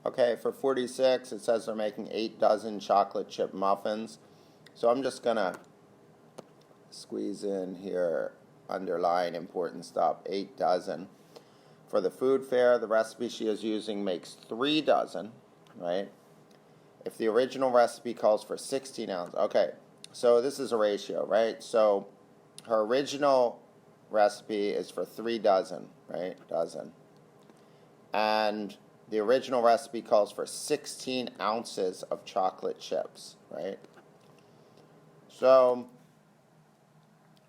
Okay, for 46, it says they're making 8 dozen chocolate chip muffins. So I'm just going to squeeze in here, underline important stuff, 8 dozen. For the food fair, the recipe she is using makes 3 dozen, right? If the original recipe calls for 16 ounces, okay, so this is a ratio, right? So her original recipe is for 3 dozen, right? Dozen. And the original recipe calls for 16 ounces of chocolate chips, right? So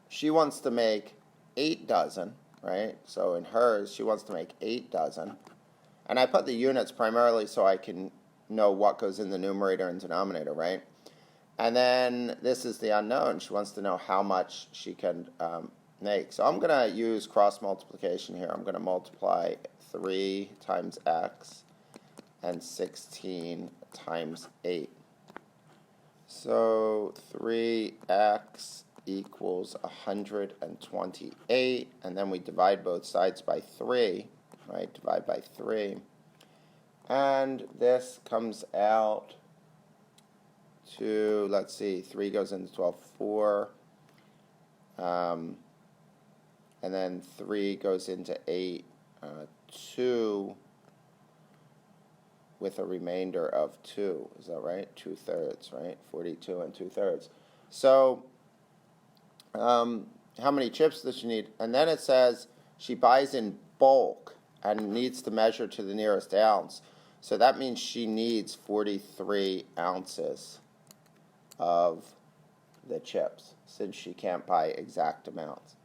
she wants to make 8 dozen, right? So in hers, she wants to make 8 dozen. And I put the units primarily so I can know what goes in the numerator and denominator, right? And then this is the unknown. She wants to know how much she can make. So I'm going to use cross multiplication here. I'm going to multiply 3 times x and 16 times 8. So 3x equals 128, and then we divide both sides by 3, right? Divide by 3. And this comes out to, let's see, 3 goes into 12, 4. And then 3 goes into 8, 2, with a remainder of 2. Is that right? 2/3, right? 42 and 2/3. So how many chips does she need? And then it says she buys in bulk and needs to measure to the nearest ounce. So that means she needs 43 ounces of the chips, since she can't buy exact amounts.